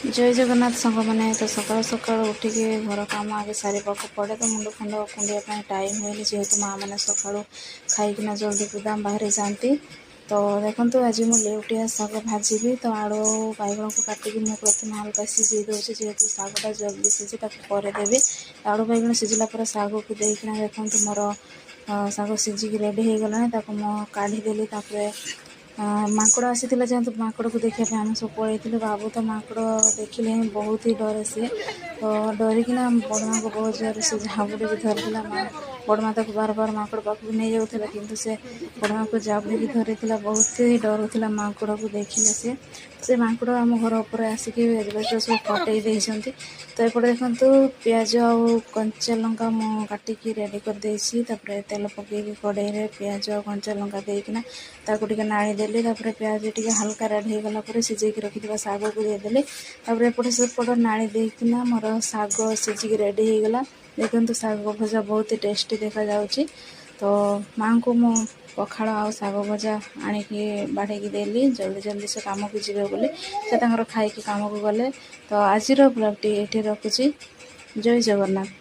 जय जगन्नाथ सांग मैंने तो सकाल सकाल उठिक घर कम आगे सारिबाक पड़े तो मुंड फुंड कुंडिया टाइम हुए जेहेतु माँ मैंने सका खाईकिना जल्दी गुदाम बाहरी जाती। तो देखो आज मुझे लेउटिया शाग भाजी तो आलू बैगण को काटिकी मुझे प्रथम हल्का सिझे दूसरी जेहेतु शागटा जल्दी सिझे देवी आलू बैगण सिझला शाग को देना देखो मोर शाग सिझिकी रेडी हो गला काढ़ीदेली माकड़ आसी जेहेतु माकड़ को देखा आम सब पलि बाबू तो माकड़ देखिले ही बहुत ही डरे सी तो डरिकिना बड़ माँ को बहुत जोर से झाबुड़ी भी धरला बड़ माँ तक बार बार माकड़ पाखक नहीं जाऊला कि से बड़ माँ को झाबुड़ी धरी बहुत ही डरुला माकड़ को देखिले से माकड़ आम घर उपर आसिक सब फटई देती। तो एपटे देखो पियाज आ कंचा लंका मु काटिकी रेडी कर तेल पकईकी कड़े पियाज आ कंचा लंका देकिना नाड़ी देली पियाज टी हल्का रेड हो गला सिझेक रखी शाग को देदेली एपटे सेपट नाड़ी देकिना मोर शाग सिझिकी रेडी हो गला। देखो शाग भजा बहुत ही टेस्टी देखा जाउची। तो माँ को मु पखाड़ आ शाग भजा आणिकी बाढ़ेकी देली जल्दी जल्दी से काम को जीवे बोली से खाई काम को गले। तो आज ब्लॉग टी ये रखुची। जय जगन्नाथ।